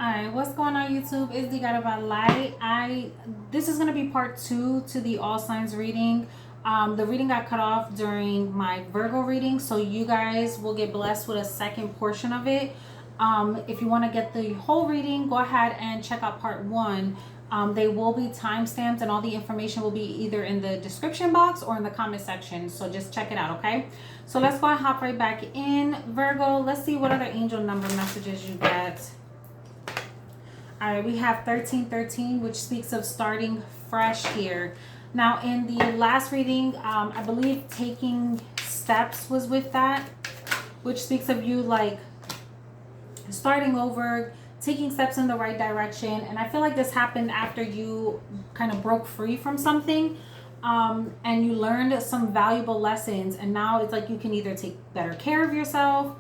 Alright, what's going on YouTube? It's Deeguidedbylight. This is gonna be part 2 to the all signs reading. The reading got cut off during my Virgo reading, so you guys will get blessed with a second portion of it. If you want to get the whole reading, go ahead and check out part 1. They will be timestamped and all the information will be either in the description box or in the comment section, so just check it out, okay? So let's go and hop right back in. Virgo, let's see what other angel number messages you get. All right, we have 1313, which speaks of starting fresh here. Now, in the last reading, I believe taking steps was with that, which speaks of you like starting over, taking steps in the right direction. And I feel like this happened after you kind of broke free from something, and you learned some valuable lessons. And now it's like you can either take better care of yourself.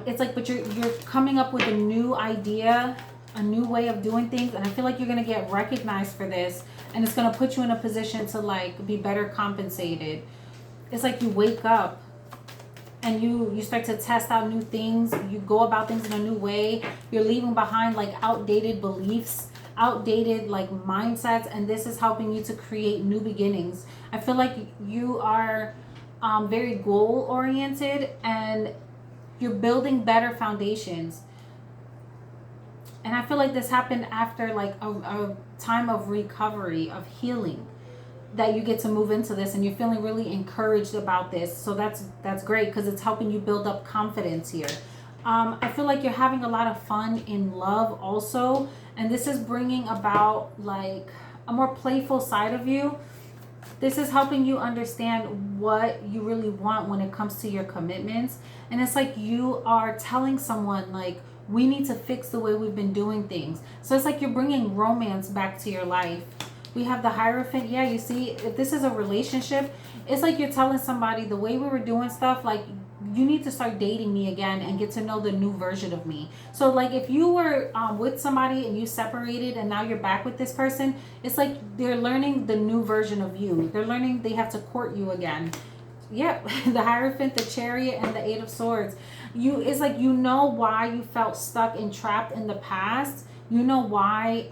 It's like, but you're coming up with a new idea, a new way of doing things, and I feel like you're gonna get recognized for this, and it's gonna put you in a position to like be better compensated. It's like you wake up and you start to test out new things. You go about things in a new way. You're leaving behind like outdated beliefs, outdated like mindsets, and this is helping you to create new beginnings. I feel like you are very goal oriented and you're building better foundations. And I feel like this happened after like a time of recovery, of healing, that you get to move into this and you're feeling really encouraged about this. So that's great because it's helping you build up confidence here. I feel like you're having a lot of fun in love also. And this is bringing about like a more playful side of you. This is helping you understand what you really want when it comes to your commitments. And it's like you are telling someone like, we need to fix the way we've been doing things. So it's like you're bringing romance back to your life. We have the Hierophant. Yeah, you see, if this is a relationship, it's like you're telling somebody the way we were doing stuff, like you need to start dating me again and get to know the new version of me. So like if you were with somebody and you separated and now you're back with this person, it's like they're learning the new version of you. They're learning they have to court you again. Yep, the Hierophant, the Chariot, and the Eight of Swords. It's like you know why you felt stuck and trapped in the past. You know why.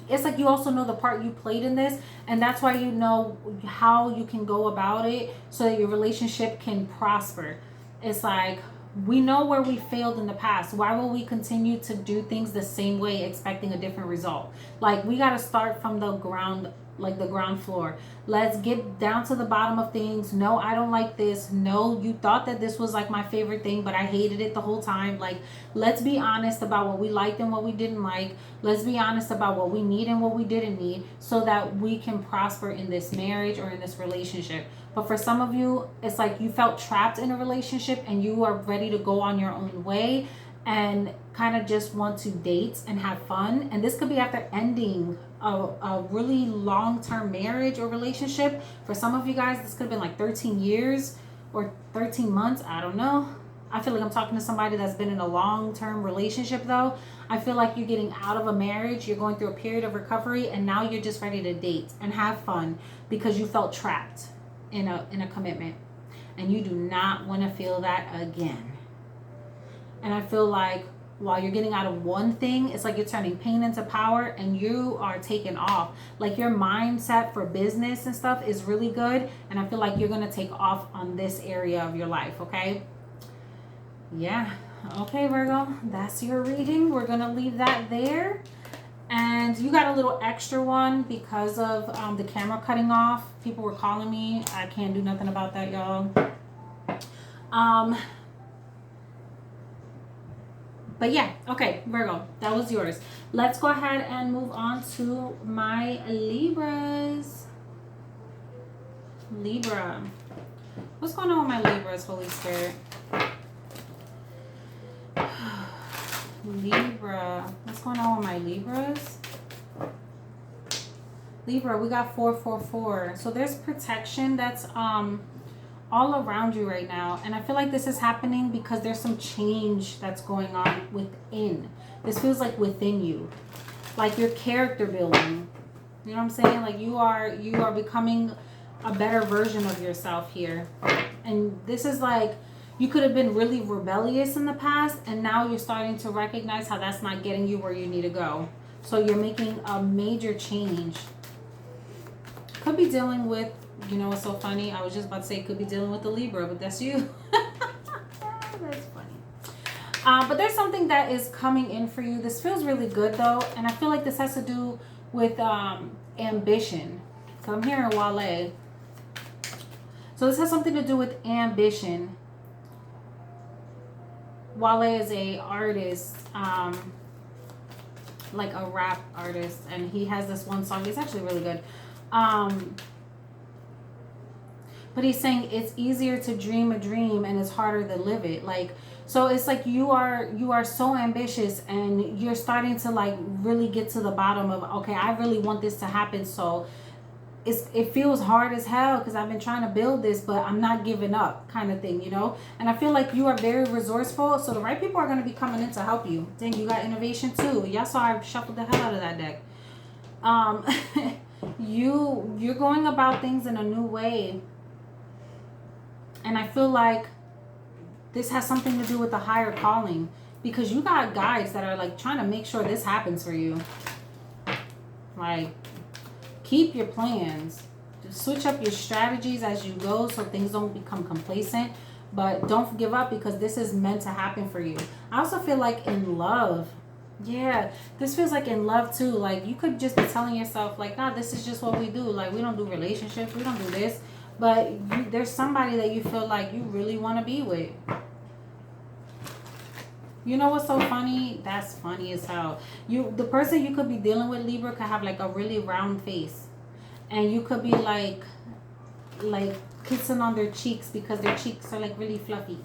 It's like you also know the part you played in this, and that's why you know how you can go about it so that your relationship can prosper. It's like we know where we failed in the past. Why will we continue to do things the same way expecting a different result? Like we got to start from the ground, like the ground floor. Let's get down to the bottom of things. No, I don't like this. No, you thought that this was like my favorite thing, but I hated it the whole time. Like, let's be honest about what we liked and what we didn't like. Let's be honest about what we need and what we didn't need so that we can prosper in this marriage or in this relationship. But for some of you, it's like you felt trapped in a relationship and you are ready to go on your own way and kind of just want to date and have fun. And this could be after ending a really long-term marriage or relationship. For some of you guys, this could have been like 13 years or 13 months. I don't know. I feel like I'm talking to somebody that's been in a long-term relationship though. I feel like you're getting out of a marriage. You're going through a period of recovery and now you're just ready to date and have fun because you felt trapped in a commitment. And you do not want to feel that again. And I feel like while you're getting out of one thing, it's like you're turning pain into power and you are taking off. Like your mindset for business and stuff is really good. And I feel like you're going to take off on this area of your life, okay? Yeah. Okay, Virgo, that's your reading. We're going to leave that there. And you got a little extra one because of the camera cutting off. People were calling me. I can't do nothing about that, y'all. But yeah, okay, Virgo, that was yours. Let's go ahead and move on to my Libras. Libra. What's going on with my Libras, Holy Spirit? Libra. What's going on with my Libras? Libra, we got 444. So there's protection that's all around you right now, and I feel like this is happening because there's some change that's going on within. This feels like within you, like your character building. You know what I'm saying? Like you are becoming a better version of yourself here, and this is like You could have been really rebellious in the past, and now you're starting to recognize how that's not getting you where you need to go. So you're making a major change. Could be dealing with, you know what's so funny? I was just about to say could be dealing with the Libra, but that's you. That's funny. But there's something that is coming in for you. This feels really good though, and I feel like this has to do with ambition. So I'm hearing Wale. So this has something to do with ambition. Wale is a artist, like a rap artist, and he has this one song. It's actually really good. But he's saying it's easier to dream a dream and it's harder to live it. Like, so it's like you are so ambitious and you're starting to like really get to the bottom of, okay, I really want this to happen. So it feels hard as hell because I've been trying to build this, but I'm not giving up, kind of thing, you know. And I feel like you are very resourceful, so the right people are going to be coming in to help you. Dang, you got innovation too. Y'all saw I shuffled the hell out of that deck. You're going about things in a new way, and I feel like this has something to do with the higher calling, because you got guides that are like trying to make sure this happens for you. Like, keep your plans. Just switch up your strategies as you go so things don't become complacent. But don't give up, because this is meant to happen for you. I also feel like in love. Yeah, this feels like in love too. Like you could just be telling yourself like, nah, this is just what we do. Like we don't do relationships. We don't do this. But there's somebody that you feel like you really want to be with. You know what's so funny? That's funny as hell. The person you could be dealing with, Libra, could have like a really round face, and you could be like kissing on their cheeks because their cheeks are like really fluffy.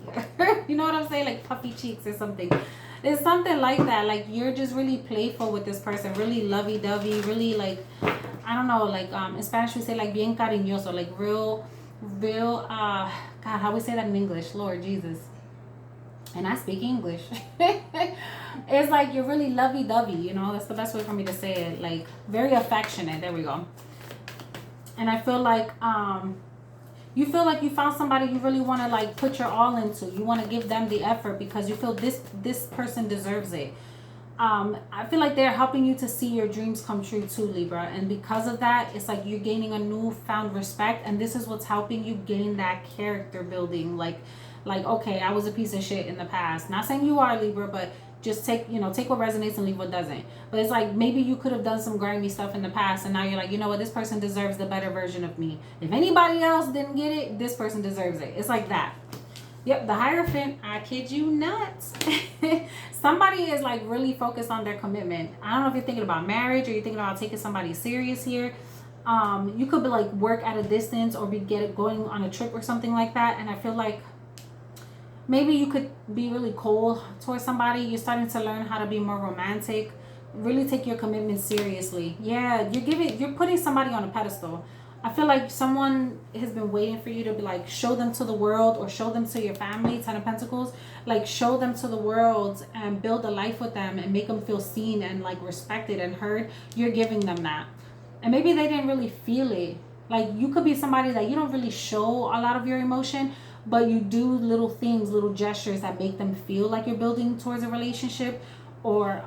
You know what I'm saying? Like puffy cheeks or something. It's something like that. Like you're just really playful with this person, really lovey-dovey, really like, I don't know, like in Spanish we say like bien cariñoso, like real God, how we say that in English? Lord Jesus. And I speak English. It's like you're really lovey-dovey, you know. That's the best way for me to say it. Like very affectionate. There we go. And I feel like you feel like you found somebody you really want to like put your all into. You want to give them the effort because you feel this person deserves it. I feel like they're helping you to see your dreams come true too, Libra. And because of that, it's like you're gaining a newfound respect. And this is what's helping you gain that character building. Like, okay, I was a piece of shit in the past. Not saying you are, Libra, but just take what resonates and leave what doesn't. But it's like maybe you could have done some grimy stuff in the past, and now you're like, you know what, this person deserves the better version of me. If anybody else didn't get it, this person deserves it. It's like that. Yep, the Hierophant, I kid you not. Somebody is like really focused on their commitment. I don't know if you're thinking about marriage or you're thinking about taking somebody serious here. You could be like work at a distance or going on a trip or something like that. And I feel like maybe you could be really cold towards somebody. You're starting to learn how to be more romantic. Really take your commitment seriously. Yeah, you're putting somebody on a pedestal. I feel like someone has been waiting for you to be like, show them to the world or show them to your family, 10 of Pentacles. Like show them to the world and build a life with them and make them feel seen and like respected and heard. You're giving them that. And maybe they didn't really feel it. Like you could be somebody that you don't really show a lot of your emotion, but you do little things, little gestures that make them feel like you're building towards a relationship. Or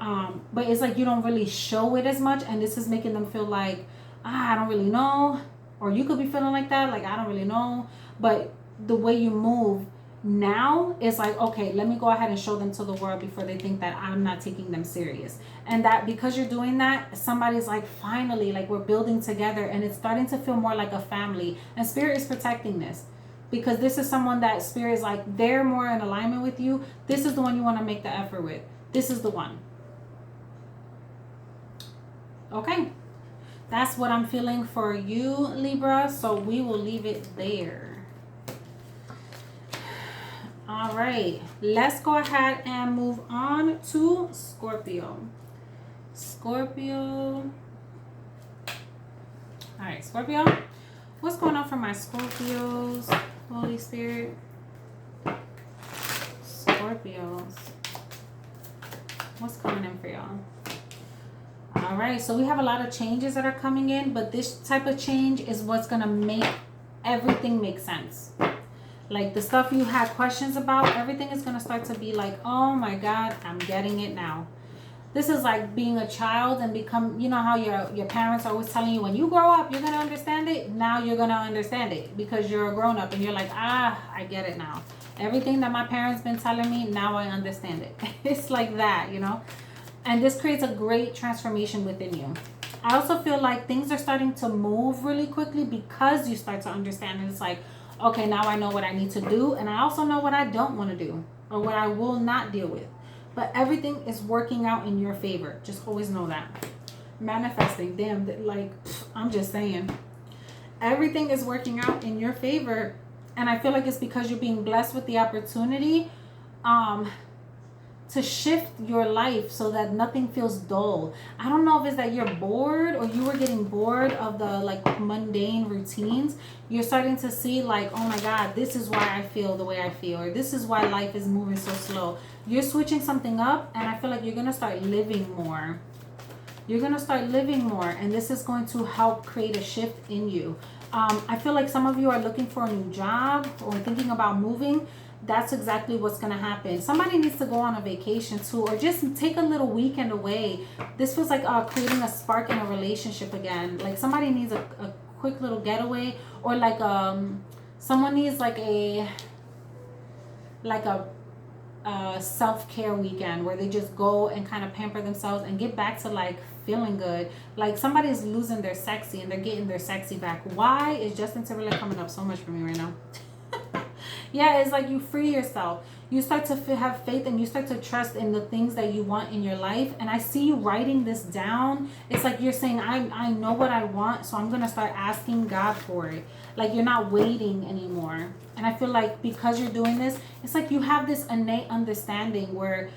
but it's like you don't really show it as much, and this is making them feel like, I don't really know. Or you could be feeling like that, like I don't really know. But the way you move now is like, okay, let me go ahead and show them to the world before they think that I'm not taking them serious. And that because you're doing that, somebody's like, finally, like we're building together, and it's starting to feel more like a family. And Spirit is protecting this, because this is someone that Spirit is like, they're more in alignment with you. This is the one you want to make the effort with. This is the one. Okay. That's what I'm feeling for you, Libra. So we will leave it there. All right. Let's go ahead and move on to Scorpio. Scorpio. All right, Scorpio. What's going on for my Scorpios, Holy Spirit? Scorpios. What's coming in for y'all? All right, so we have a lot of changes that are coming in, but this type of change is what's going to make everything make sense. Like the stuff you had questions about, everything is going to start to be like, oh my God, I'm getting it now. This is like being a child and become, you know how your parents are always telling you, when you grow up, you're going to understand it. Now you're going to understand it because you're a grown up and you're like, I get it now. Everything that my parents been telling me, now I understand it. It's like that, you know? And this creates a great transformation within you. I also feel like things are starting to move really quickly because you start to understand. And it's like, okay, now I know what I need to do. And I also know what I don't want to do or what I will not deal with. But everything is working out in your favor. Just always know that. Manifesting, damn, like, I'm just saying. Everything is working out in your favor. And I feel like it's because you're being blessed with the opportunity to shift your life so that nothing feels dull. I don't know if it's that you're bored or you were getting bored of the like mundane routines. You're starting to see like, oh my God, this is why I feel the way I feel, or this is why life is moving so slow. You're switching something up, and I feel like you're going to start living more. You're going to start living more, and this is going to help create a shift in you. I feel like some of you are looking for a new job or thinking about moving. That's exactly what's going to happen. Somebody needs to go on a vacation too, or just take a little weekend away. This feels like creating a spark in a relationship again. Like somebody needs a quick little getaway, or like someone needs like a self-care weekend where they just go and kind of pamper themselves and get back to like feeling good. Like somebody's losing their sexy and they're getting their sexy back. Why is Justin Timberlake coming up so much for me right now? Yeah, it's like you free yourself. You start to have faith and you start to trust in the things that you want in your life. And I see you writing this down. It's like you're saying, I know what I want, so I'm going to start asking God for it. Like you're not waiting anymore. And I feel like because you're doing this, it's like you have this innate understanding or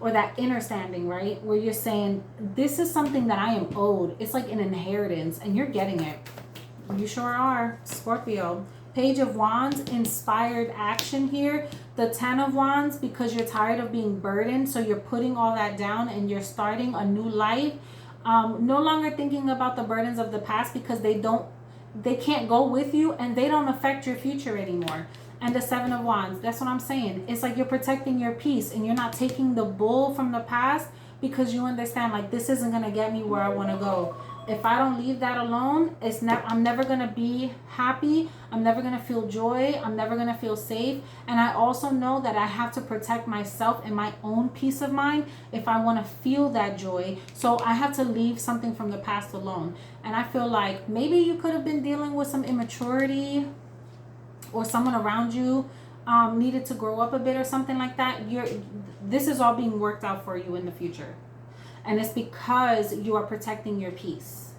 that inner standing, right? Where you're saying, this is something that I am owed. It's like an inheritance and you're getting it. You sure are, Scorpio. Page of Wands, inspired action here. The 10 of Wands, because you're tired of being burdened. So you're putting all that down and you're starting a new life. No longer thinking about the burdens of the past because they can't go with you and they don't affect your future anymore. And the 7 of Wands, that's what I'm saying. It's like you're protecting your peace and you're not taking the bull from the past because you understand like this isn't going to get me where I want to go. If I don't leave that alone, I'm never going to be happy. I'm never going to feel joy. I'm never going to feel safe. And I also know that I have to protect myself and my own peace of mind if I want to feel that joy. So I have to leave something from the past alone. And I feel like maybe you could have been dealing with some immaturity or someone around you needed to grow up a bit or something like that. This is all being worked out for you in the future. And it's because you are protecting your peace.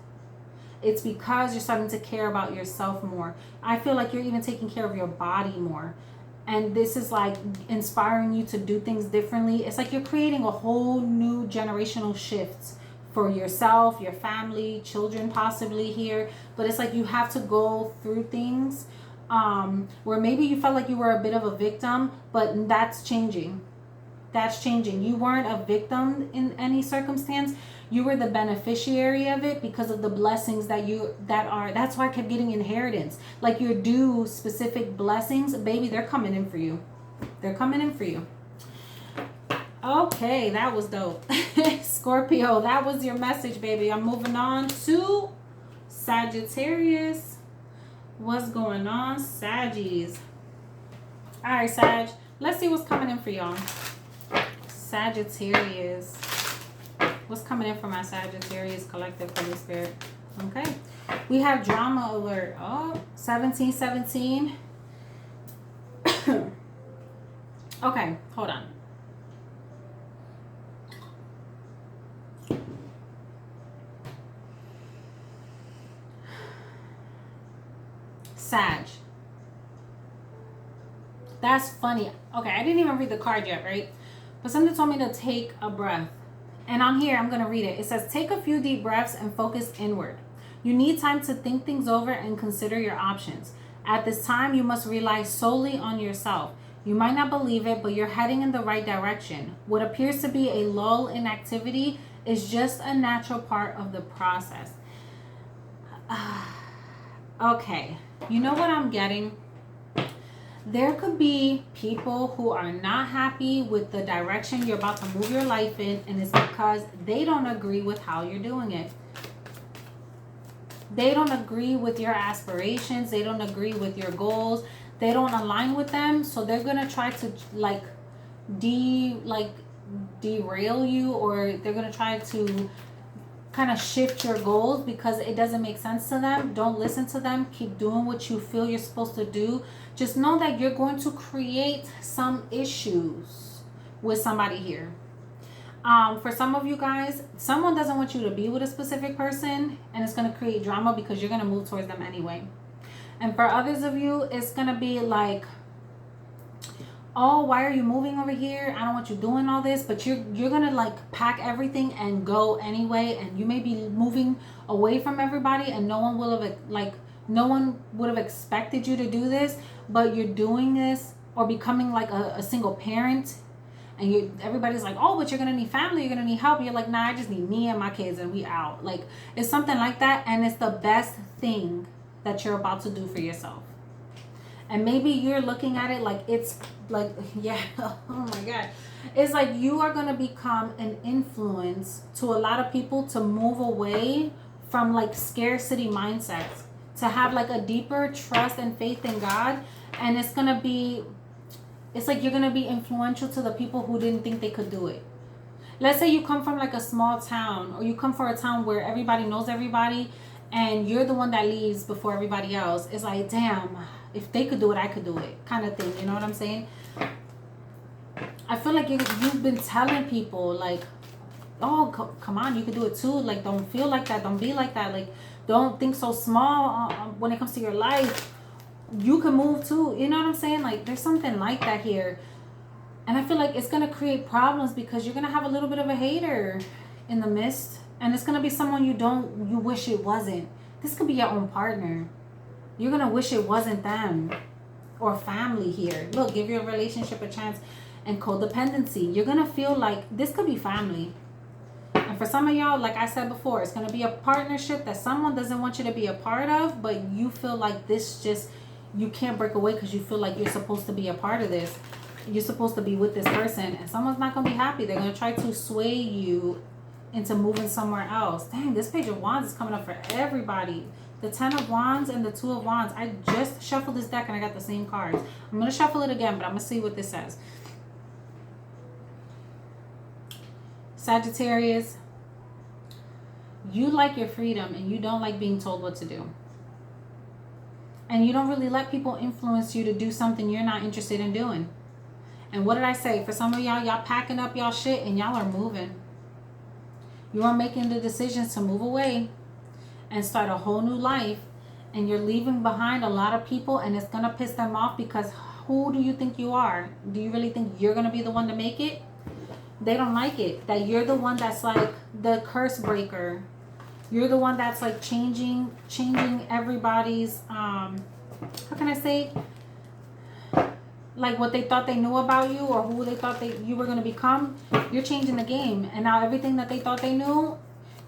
It's because you're starting to care about yourself more. I feel like you're even taking care of your body more. And this is like inspiring you to do things differently. It's like you're creating a whole new generational shift for yourself, your family, children possibly here. But it's like you have to go through things where maybe you felt like you were a bit of a victim, but that's changing. That's changing. You weren't a victim in any circumstance. You were the beneficiary of it because of the blessings that's why I kept getting inheritance. Like you're due specific blessings. Baby, they're coming in for you. They're coming in for you. Okay, that was dope. Scorpio, that was your message, baby. I'm moving on to Sagittarius. What's going on, Saggies? All right, Sag. Let's see what's coming in for y'all. Sagittarius. What's coming in for my Sagittarius collective, Holy Spirit? Okay. We have drama alert. Oh, 1717. Okay, hold on. Sag. That's funny. Okay, I didn't even read the card yet, right? But something told me to take a breath. And on here, I'm going to read it. It says, take a few deep breaths and focus inward. You need time to think things over and consider your options. At this time, you must rely solely on yourself. You might not believe it, but you're heading in the right direction. What appears to be a lull in activity is just a natural part of the process. Okay. You know what I'm getting? There could be people who are not happy with the direction you're about to move your life in, and it's because they don't agree with how you're doing it. They don't agree with your aspirations. They don't agree with your goals. They don't align with them. So they're going to try to like derail you, or they're going to try to kind of shift your goals because it doesn't make sense to them. Don't listen to them. Keep doing what you feel you're supposed to do. Just know that you're going to create some issues with somebody here. For some of you guys, someone doesn't want you to be with a specific person, and it's going to create drama because you're going to move towards them anyway. And for others of you, it's going to be like, oh, why are you moving over here? I don't want you doing all this. But you're going to like pack everything and go anyway. And you may be moving away from everybody, and no one would have expected you to do this, but you're doing this, or becoming like a single parent. And everybody's like, oh, but you're going to need family. You're going to need help. You're like, nah, I just need me and my kids and we out. Like, it's something like that. And it's the best thing that you're about to do for yourself. And maybe you're looking at it like it's like, yeah, oh my God. It's like you are going to become an influence to a lot of people to move away from like scarcity mindsets, to have like a deeper trust and faith in God. And it's going to be, it's like you're going to be influential to the people who didn't think they could do it. Let's say you come from like a small town, or you come from a town where everybody knows everybody, and you're the one that leaves before everybody else. It's like, damn, if they could do it, I could do it, kind of thing. You know what I'm saying? I feel like you've been telling people like, oh, come on, you could do it too. Like, don't feel like that. Don't be like that. Like, don't think so small when it comes to your life. You can move too. You know what I'm saying? Like, there's something like that here. And I feel like it's going to create problems because you're going to have a little bit of a hater in the midst. And it's going to be someone you wish it wasn't. This could be your own partner. You're going to wish it wasn't them. Or family here. Look, give your relationship a chance. And codependency. You're going to feel like this could be family. And for some of y'all, like I said before, it's going to be a partnership that someone doesn't want you to be a part of. But you feel like this just, you can't break away because you feel like you're supposed to be a part of this. You're supposed to be with this person. And someone's not going to be happy. They're going to try to sway you into moving somewhere else. Dang, this Page of Wands is coming up for everybody. The 10 of Wands and the 2 of Wands. I just shuffled this deck and I got the same cards. I'm going to shuffle it again, but I'm going to see what this says. Sagittarius, you like your freedom and you don't like being told what to do. And you don't really let people influence you to do something you're not interested in doing. And what did I say? For some of y'all packing up y'all shit and y'all are moving. You are making the decisions to move away and start a whole new life. And you're leaving behind a lot of people, and it's going to piss them off because who do you think you are? Do you really think you're going to be the one to make it? They don't like it. That you're the one that's like the curse breaker. You're the one that's like changing everybody's, how can I say? Like what they thought they knew about you, or who they thought you were going to become. You're changing the game. And now everything that they thought they knew,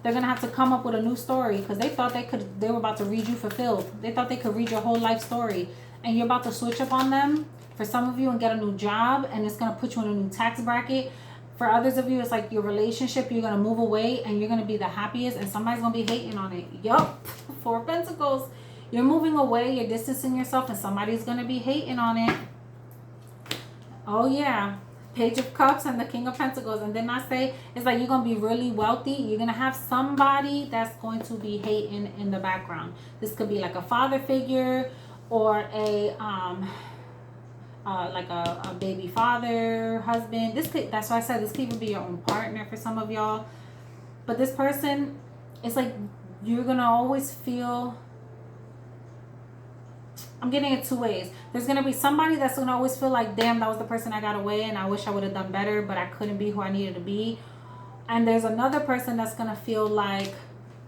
they're going to have to come up with a new story because they thought they were about to read you fulfilled. They thought they could read your whole life story. And you're about to switch up on them for some of you and get a new job, and it's going to put you in a new tax bracket. For others of you, it's like your relationship, you're going to move away and you're going to be the happiest, and somebody's going to be hating on it. Yup. 4 of Pentacles. You're moving away, you're distancing yourself, and somebody's going to be hating on it. Oh, yeah. Page of Cups and the King of Pentacles. And then I say, it's like you're going to be really wealthy. You're going to have somebody that's going to be hating in the background. This could be like a father figure, or a like a baby father, husband. That's why I said this could even be your own partner for some of y'all. But this person, it's like you're going to always feel, I'm getting it 2 ways. There's going to be somebody that's going to always feel like, damn, that was the person I got away and I wish I would have done better, but I couldn't be who I needed to be. And there's another person that's going to feel like,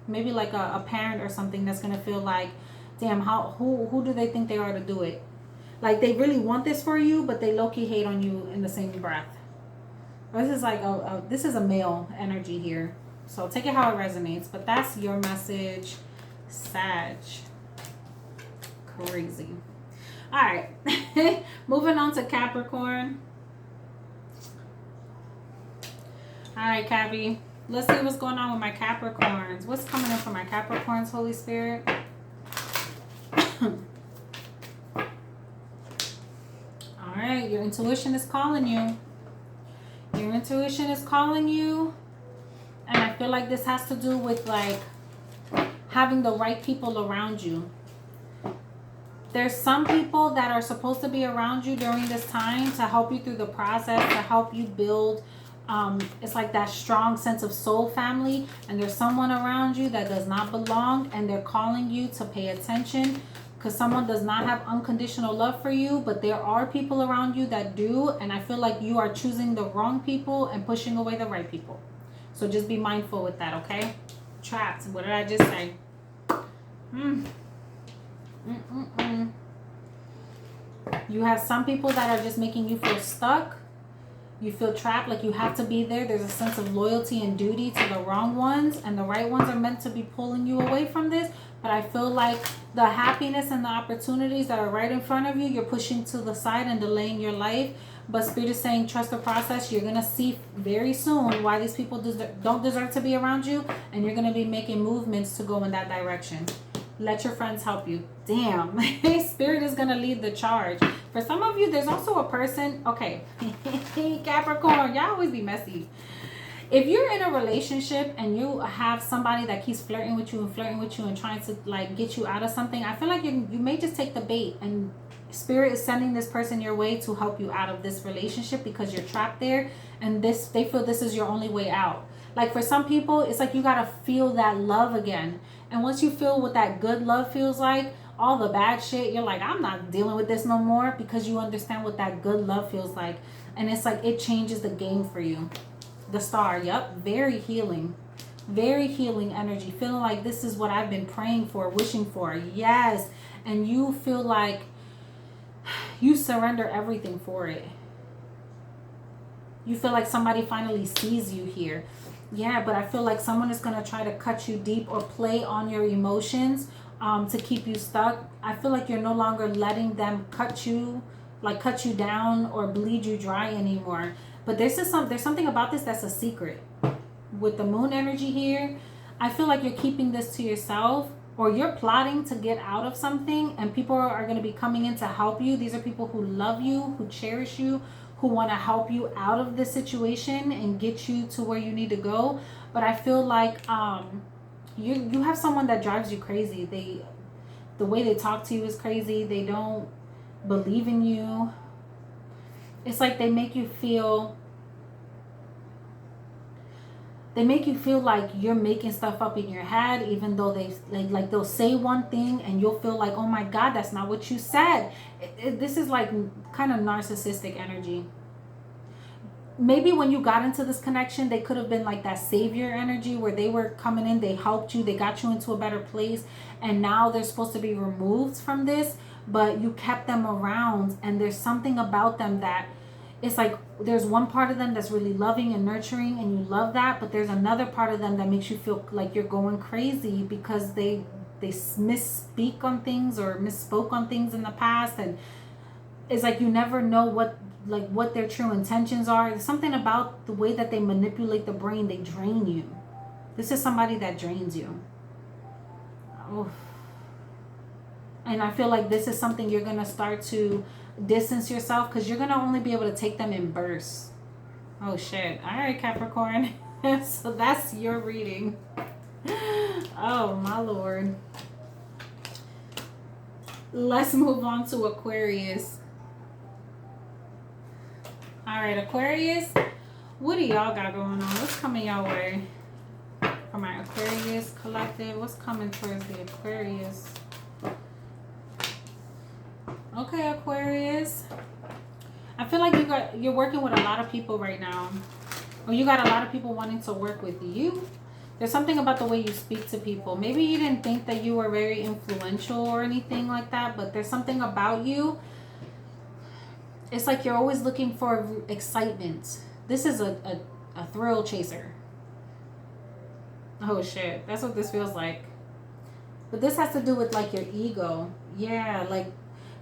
maybe like a parent or something, that's going to feel like, damn, who do they think they are to do it? Like they really want this for you, but they low-key hate on you in the same breath. This is like this is a male energy here. So take it how it resonates. But that's your message, Sag. Crazy. All right. Moving on to Capricorn. All right, Cappy. Let's see what's going on with my Capricorns. What's coming in for my Capricorns, Holy Spirit? All right. Your intuition is calling you. Your intuition is calling you. And I feel like this has to do with like having the right people around you. There's some people that are supposed to be around you during this time to help you through the process, to help you build. It's like that strong sense of soul family. And there's someone around you that does not belong. And they're calling you to pay attention. Because someone does not have unconditional love for you. But there are people around you that do. And I feel like you are choosing the wrong people and pushing away the right people. So just be mindful with that, okay? Trapped. What did I just say? You have some people that are just making you feel stuck. You feel trapped, like you have to be there. There's a sense of loyalty and duty to the wrong ones, and the right ones are meant to be pulling you away from this. But I feel like the happiness and the opportunities that are right in front of you, you're pushing to the side and delaying your life. But Spirit is saying, trust the process. You're going to see very soon why these people don't deserve to be around you. And you're going to be making movements to go in that direction. Let your friends help you. Damn. Spirit is going to lead the charge. For some of you, there's also a person. Okay. Capricorn, y'all always be messy. If you're in a relationship and you have somebody that keeps flirting with you and trying to like get you out of something, I feel like you may just take the bait, and Spirit is sending this person your way to help you out of this relationship because you're trapped there, and they feel this is your only way out. Like for some people, it's like you got to feel that love again. And once you feel what that good love feels like, all the bad shit, you're like, I'm not dealing with this no more, because you understand what that good love feels like. And it's like it changes the game for you. The Star, yep, very healing energy, feeling like this is what I've been praying for, wishing for. Yes. And you feel like you surrender everything for it. You feel like somebody finally sees you here. Yeah, but I feel like someone is going to try to cut you deep or play on your emotions to keep you stuck. I feel like you're no longer letting them cut you down or bleed you dry anymore. But there's something about this that's a secret. With the moon energy here, I feel like you're keeping this to yourself, or you're plotting to get out of something, and people are going to be coming in to help you. These are people who love you, who cherish you, who want to help you out of this situation and get you to where you need to go. But I feel like you have someone that drives you crazy. The way they talk to you is crazy. They don't believe in you. It's like they make you feel like you're making stuff up in your head, even though they'll say one thing and you'll feel like, oh my God, that's not what you said. This is like kind of narcissistic energy. Maybe when you got into this connection, they could have been like that savior energy where they were coming in, they helped you, they got you into a better place, and now they're supposed to be removed from this, but you kept them around, and there's something about them that it's like there's one part of them that's really loving and nurturing, and you love that, but there's another part of them that makes you feel like you're going crazy because they misspeak on things or misspoke on things in the past, and it's like you never know what their true intentions are. There's something about the way that they manipulate the brain. They drain you. This is somebody that drains you. Oh. And I feel like this is something you're going to start to distance yourself, because you're going to only be able to take them in bursts. Oh shit. All right, Capricorn. So that's your reading. Oh my Lord. Let's move on to Aquarius. All right, Aquarius, what do y'all got going on? What's coming y'all way? For my Aquarius collective, what's coming towards the Aquarius? Okay, Aquarius. I feel like you're working with a lot of people right now. Or you got a lot of people wanting to work with you. There's something about the way you speak to people. Maybe you didn't think that you were very influential or anything like that, but there's something about you. It's like you're always looking for excitement. This is a thrill chaser. Oh shit, that's what this feels like. But this has to do with like your ego. Yeah, like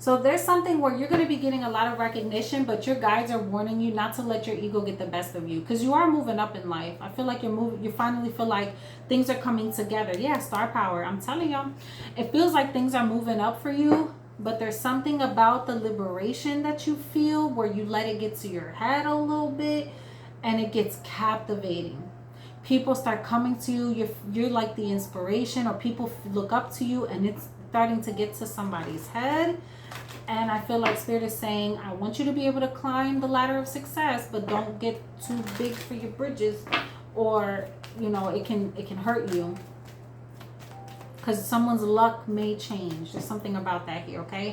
So there's something where you're going to be getting a lot of recognition, but your guides are warning you not to let your ego get the best of you, because you are moving up in life. I feel like you're moving. You finally feel like things are coming together. Yeah, star power. I'm telling you, it feels like things are moving up for you, but there's something about the liberation that you feel where you let it get to your head a little bit, and it gets captivating. People start coming to you. You're like the inspiration, or people look up to you, and it's starting to get to somebody's head. And I feel like Spirit is saying, I want you to be able to climb the ladder of success, but don't get too big for your bridges, or you know, it can hurt you, because someone's luck may change. There's something about that here. Okay,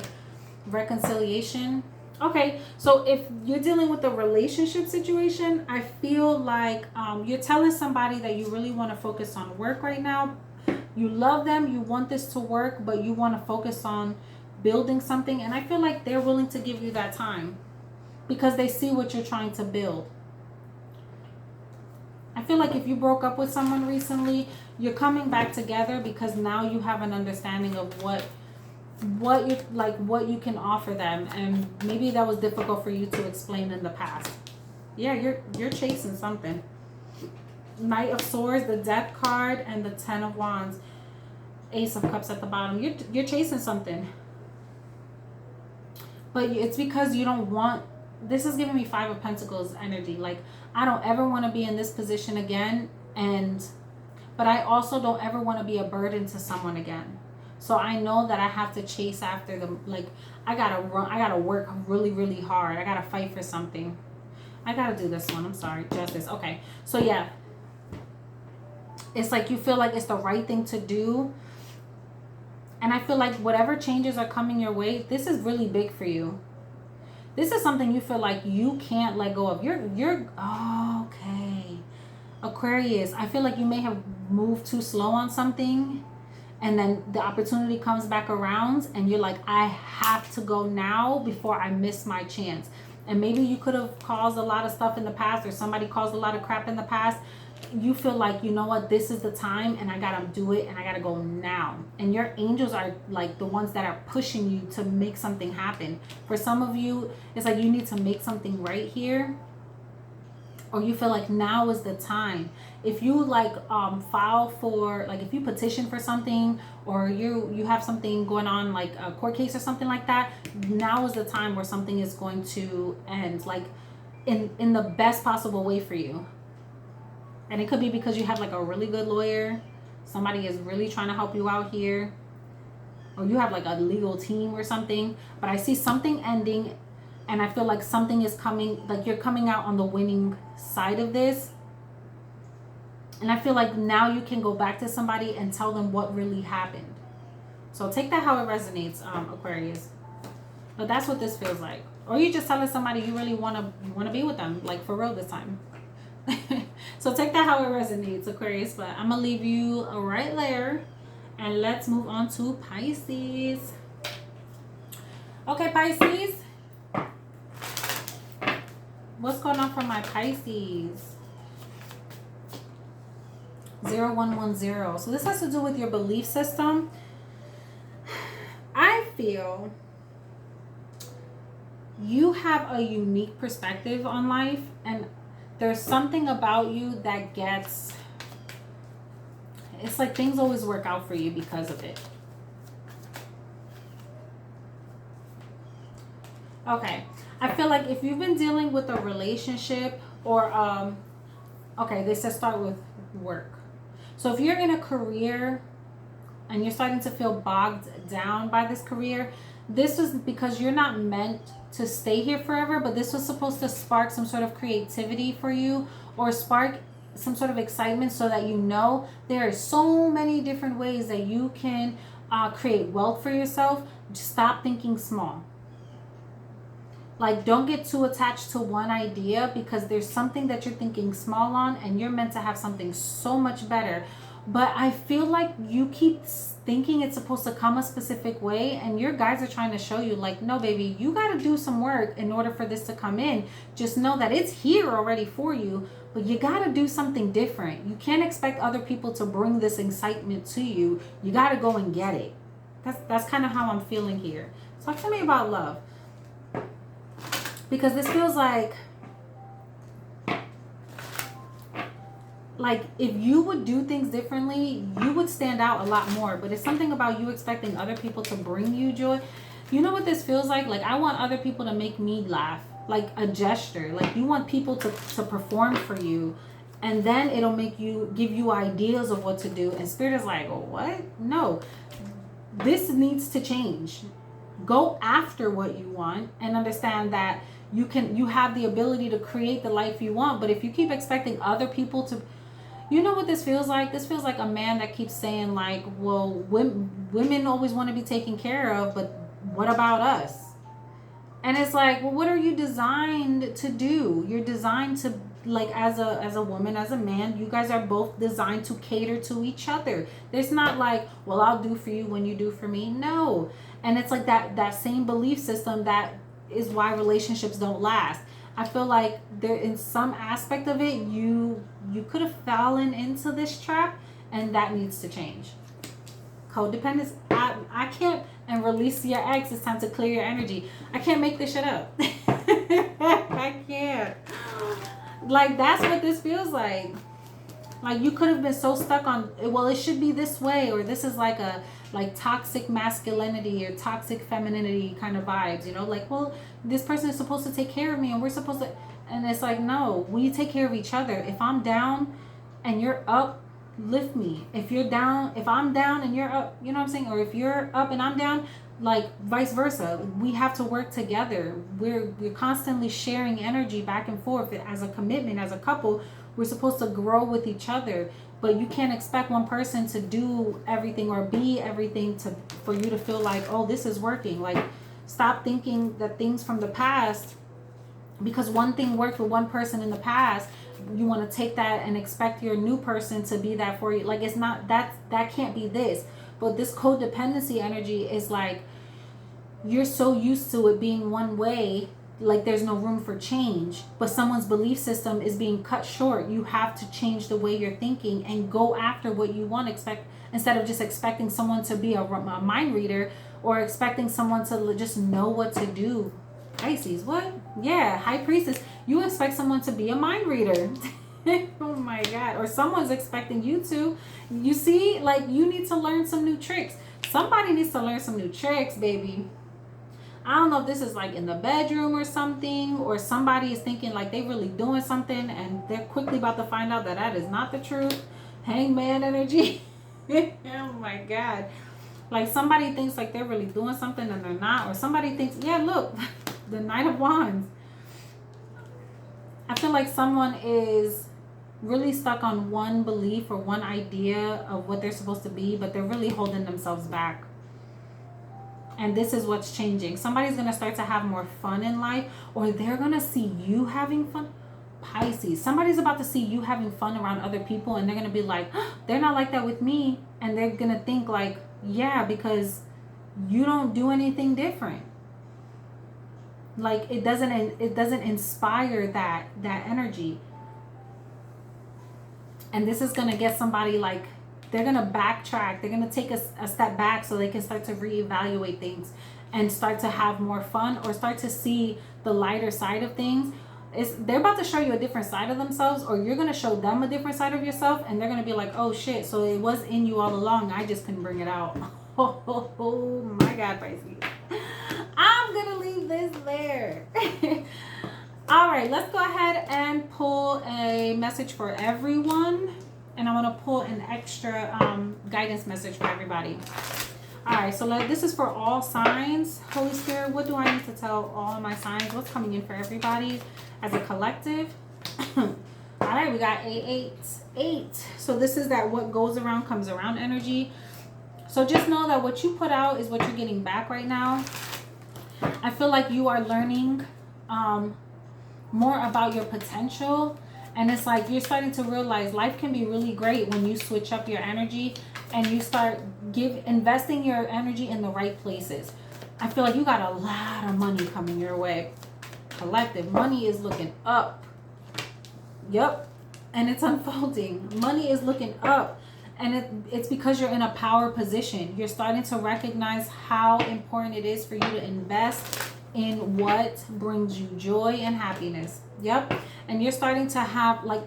reconciliation. Okay, so if you're dealing with a relationship situation, I feel like you're telling somebody that you really want to focus on work right now. You love them, you want this to work, but you want to focus on building something. And I feel like they're willing to give you that time because they see what you're trying to build. I feel like if you broke up with someone recently, you're coming back together because now you have an understanding of what you can offer them, and maybe that was difficult for you to explain in the past. Yeah, you're chasing something. Knight of Swords, the Death card, and the Ten of Wands, Ace of Cups at the bottom. You're chasing something, but it's because you don't want. This is giving me Five of Pentacles energy. Like, I don't ever want to be in this position again, but I also don't ever want to be a burden to someone again. So I know that I have to chase after them. Like, I gotta run. I gotta work really, really hard. I gotta fight for something. I gotta do this one. I'm sorry. Justice. Okay. So yeah. It's like you feel like it's the right thing to do. And I feel like whatever changes are coming your way, this is really big for you. This is something you feel like you can't let go of. You're okay. Aquarius, I feel like you may have moved too slow on something, and then the opportunity comes back around and you're like, I have to go now before I miss my chance. And maybe you could have caused a lot of stuff in the past, or somebody caused a lot of crap in the past. You feel like, you know what, this is the time and I gotta do it and I gotta go now. And your angels are like the ones that are pushing you to make something happen. For some of you, it's like you need to make something right here, or you feel like now is the time. If you like file for, like if you petition for something, or you have something going on, like a court case or something like that, now is the time where something is going to end, like in the best possible way for you. And it could be because you have like a really good lawyer. Somebody is really trying to help you out here. Or you have like a legal team or something. But I see something ending, and I feel like something is coming, like you're coming out on the winning side of this. And I feel like now you can go back to somebody and tell them what really happened. So take that how it resonates, Aquarius. But that's what this feels like. Or you just telling somebody you really want to be with them, like for real this time. So take that how it resonates, Aquarius. But I'm gonna leave you right there, and let's move on to Pisces. Okay, Pisces, what's going on for my Pisces? 0110. So this has to do with your belief system. I feel you have a unique perspective on life, and there's something about you that gets, it's like things always work out for you because of it. Okay, I feel like if you've been dealing with a relationship, or okay, this says start with work. So if you're in a career and you're starting to feel bogged down by this career, this is because you're not meant to stay here forever, but this was supposed to spark some sort of creativity for you, or spark some sort of excitement, so that you know there are so many different ways that you can create wealth for yourself. Just stop thinking small. Like, don't get too attached to one idea, because there's something that you're thinking small on, and you're meant to have something so much better. But I feel like you keep thinking it's supposed to come a specific way, and your guides are trying to show you, like, no, baby, you got to do some work in order for this to come in. Just know that it's here already for you, but you got to do something different. You can't expect other people to bring this excitement to you. You got to go and get it. That's kind of how I'm feeling here. Talk to me about love. Because this feels like if you would do things differently, you would stand out a lot more. But it's something about you expecting other people to bring you joy. You know what this feels like? Like, I want other people to make me laugh. Like a gesture. Like, you want people to perform for you. And then it'll give you ideas of what to do. And Spirit is like, oh, what? No. This needs to change. Go after what you want and understand that you have the ability to create the life you want. But if you keep expecting other people to, you know what this feels like? This feels like a man that keeps saying like, well, women always want to be taken care of, but what about us? And it's like, well, what are you designed to do? You're designed to, like, as a woman, as a man, you guys are both designed to cater to each other. There's not like, well, I'll do for you when you do for me. No. And it's like that same belief system that is why relationships don't last. I feel like there, in some aspect of it, you could have fallen into this trap, and that needs to change. Codependence. I can't. And release your ex. It's time to clear your energy. I can't make this shit up. I can't. Like, that's what this feels like. Like, you could have been so stuck on, well, it should be this way, or this is like a toxic masculinity or toxic femininity kind of vibes, you know, like, well, this person is supposed to take care of me and we're supposed to, and it's like, no, we take care of each other. If I'm down and you're up, lift me. If you're down, if I'm down and you're up, you know what I'm saying? Or if you're up and I'm down, like vice versa. We have to work together. We're constantly sharing energy back and forth as a commitment, as a couple. We're supposed to grow with each other, but you can't expect one person to do everything or be everything for you to feel like, oh, this is working. Like, stop thinking that things from the past, because one thing worked with one person in the past, you want to take that and expect your new person to be that for you. Like, it's not, that can't be this. But this codependency energy is like, you're so used to it being one way, like there's no room for change, but someone's belief system is being cut short. You have to change the way you're thinking and go after what you want. Instead of just expecting someone to be a mind reader, or expecting someone to just know what to do. Pisces, what? Yeah, High Priestess. You expect someone to be a mind reader. Oh my God. Or someone's expecting you to. You see, like, you need to learn some new tricks. Somebody needs to learn some new tricks, baby. I don't know if this is like in the bedroom or something, or somebody is thinking like they really doing something and they're quickly about to find out that is not the truth. Hangman energy. Oh my God. Like, somebody thinks like they're really doing something and they're not. Or somebody thinks, yeah, look, the Knight of Wands. I feel like someone is really stuck on one belief or one idea of what they're supposed to be, but they're really holding themselves back. And this is what's changing. Somebody's going to start to have more fun in life, or they're going to see you having fun. Pisces. Somebody's about to see you having fun around other people, and they're going to be like, oh, they're not like that with me. And they're going to think like, yeah, because you don't do anything different. Like, it doesn't inspire that energy. And this is going to get somebody like, they're going to backtrack. They're going to take a step back so they can start to reevaluate things and start to have more fun, or start to see the lighter side of things. They're about to show you a different side of themselves, or you're going to show them a different side of yourself, and they're going to be like, oh shit, so it was in you all along. I just couldn't bring it out. Oh my God, Pisces. I'm going to leave this there. All right, let's go ahead and pull a message for everyone. And I'm going to pull an extra guidance message for everybody. All right, so this is for all signs. Holy Spirit, what do I need to tell all of my signs? What's coming in for everybody as a collective? All right, we got 888. So this is that what goes around comes around energy. So just know that what you put out is what you're getting back right now. I feel like you are learning more about your potential. And it's like you're starting to realize life can be really great when you switch up your energy and you start investing your energy in the right places. I feel like you got a lot of money coming your way. Collective, money is looking up. Yep. And it's unfolding. Money is looking up. And it's because you're in a power position. You're starting to recognize how important it is for you to invest in what brings you joy and happiness. Yep. And you're starting to have like,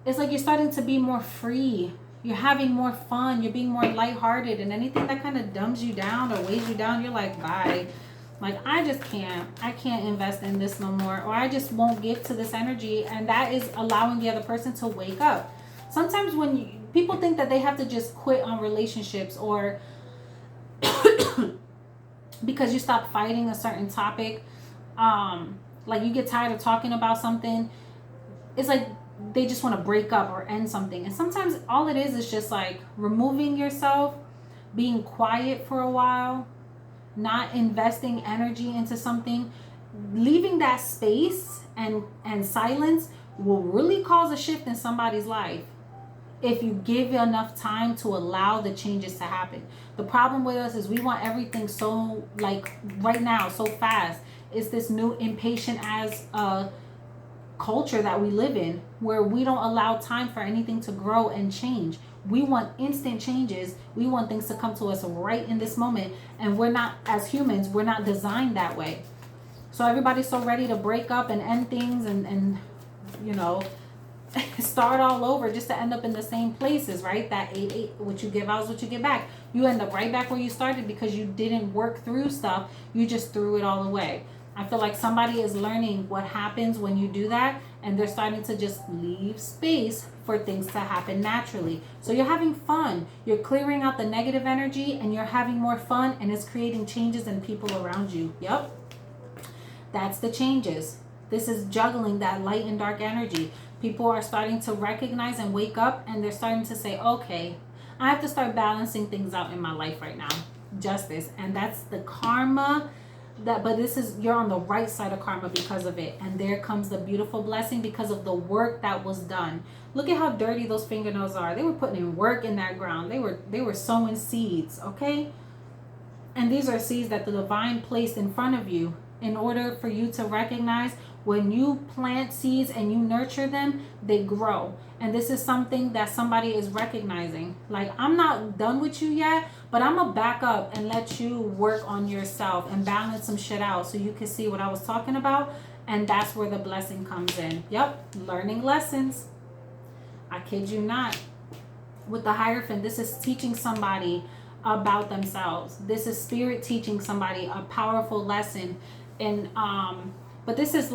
it's like you're starting to be more free. You're having more fun. You're being more lighthearted. And anything that kind of dumbs you down or weighs you down, you're like, bye. Like, I can't invest in this no more. Or I just won't give to this energy. And that is allowing the other person to wake up. Sometimes when people think that they have to just quit on relationships, or because you stop fighting a certain topic, like you get tired of talking about something, it's like they just want to break up or end something. And sometimes all it is just like removing yourself, being quiet for a while, not investing energy into something, leaving that space and silence will really cause a shift in somebody's life if you give enough time to allow the changes to happen. The problem with us is we want everything so like right now, so fast. It's this new impatient as culture that we live in, where we don't allow time for anything to grow and change. We want instant changes. We want things to come to us right in this moment. And we're not, as humans, we're not designed that way. So everybody's so ready to break up and end things and you know, start all over just to end up in the same places, right? That 8-8, what you give out is what you get back. You end up right back where you started because you didn't work through stuff. You just threw it all away. I feel like somebody is learning what happens when you do that, and they're starting to just leave space for things to happen naturally. So you're having fun. You're clearing out the negative energy and you're having more fun, and it's creating changes in people around you. Yep. That's the changes. This is juggling that light and dark energy. People are starting to recognize and wake up, and they're starting to say, okay, I have to start balancing things out in my life right now. Justice. And that's the karma. But this is, you're on the right side of karma because of it. And there comes the beautiful blessing because of the work that was done. Look at how dirty those fingernails are. They were putting in work in that ground. They were sowing seeds, okay? And these are seeds that the divine placed in front of you in order for you to recognize when you plant seeds and you nurture them, they grow. And this is something that somebody is recognizing. Like, I'm not done with you yet, but I'm gonna back up and let you work on yourself and balance some shit out so you can see what I was talking about. And that's where the blessing comes in. Yep, learning lessons. I kid you not. With the Hierophant, this is teaching somebody about themselves. This is spirit teaching somebody a powerful lesson. And but this is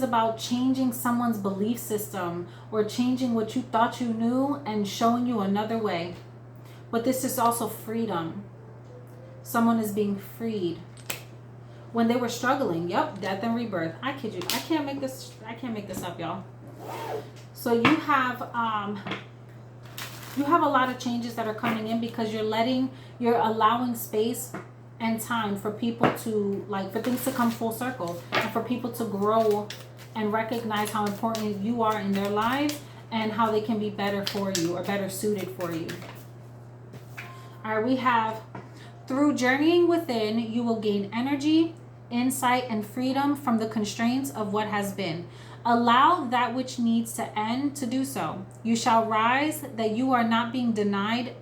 about changing someone's belief system, or changing what you thought you knew and showing you another way. But this is also freedom. Someone is being freed when they were struggling. Yep, death and rebirth. I kid you. I can't make this up, y'all. So you have a lot of changes that are coming in because you're allowing space and time for people to, like, for things to come full circle, and for people to grow and recognize how important you are in their lives and how they can be better for you or better suited for you. All right, we have, through journeying within, you will gain energy, insight, and freedom from the constraints of what has been. Allow that which needs to end to do so. You shall rise that you are not being denied.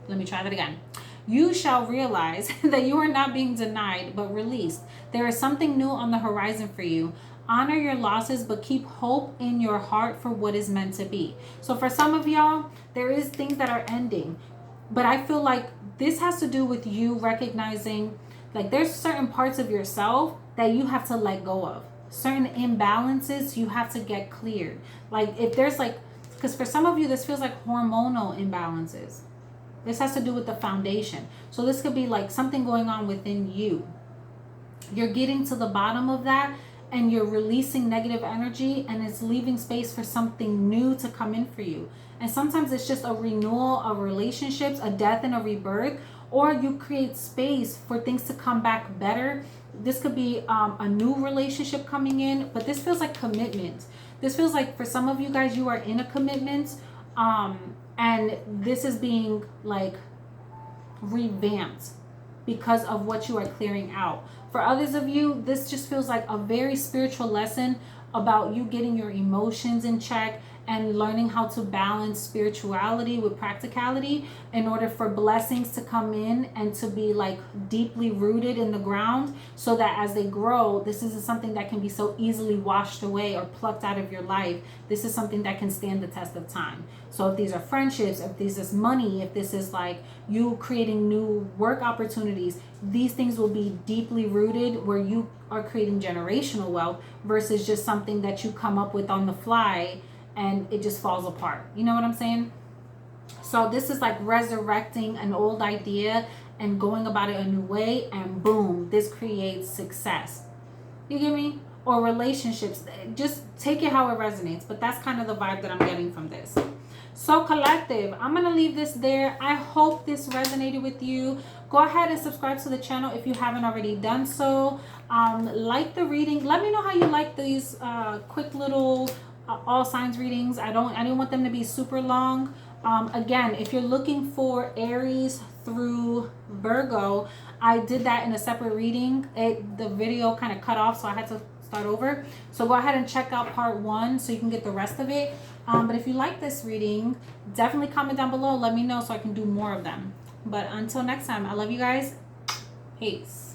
Let me try that again. You shall realize that you are not being denied, but released. There is something new on the horizon for you. Honor your losses, but keep hope in your heart for what is meant to be. So for some of y'all, there is things that are ending. But I feel like this has to do with you recognizing, like, there's certain parts of yourself that you have to let go of. Certain imbalances you have to get cleared. Like, if there's like, because for some of you, this feels like hormonal imbalances. This has to do with the foundation. So this could be like something going on within you. You're getting to the bottom of that, and you're releasing negative energy, and it's leaving space for something new to come in for you. And sometimes it's just a renewal of relationships, a death and a rebirth, or you create space for things to come back better. This could be a new relationship coming in, but this feels like commitment. This feels like for some of you guys, you are in a commitment, and this is being like revamped because of what you are clearing out. For others of you, this just feels like a very spiritual lesson about you getting your emotions in check and learning how to balance spirituality with practicality in order for blessings to come in and to be like deeply rooted in the ground, so that as they grow, this isn't something that can be so easily washed away or plucked out of your life. This is something that can stand the test of time. So if these are friendships, if this is money, if this is like you creating new work opportunities, these things will be deeply rooted where you are creating generational wealth versus just something that you come up with on the fly and it just falls apart. You know what I'm saying? So this is like resurrecting an old idea and going about it a new way, and boom, this creates success. You get me? Or relationships. Just take it how it resonates, but that's kind of the vibe that I'm getting from this. So collective, I'm going to leave this there. I hope this resonated with you. Go ahead and subscribe to the channel if you haven't already done so. Like the reading. Let me know how you like these quick little all signs readings. I didn't want them to be super long. Again, if you're looking for Aries through Virgo, I did that in a separate reading. The video kind of cut off, so I had to start over. So go ahead and check out part 1 so you can get the rest of it. But if you like this reading, definitely comment down below. Let me know so I can do more of them. But until next time, I love you guys. Peace.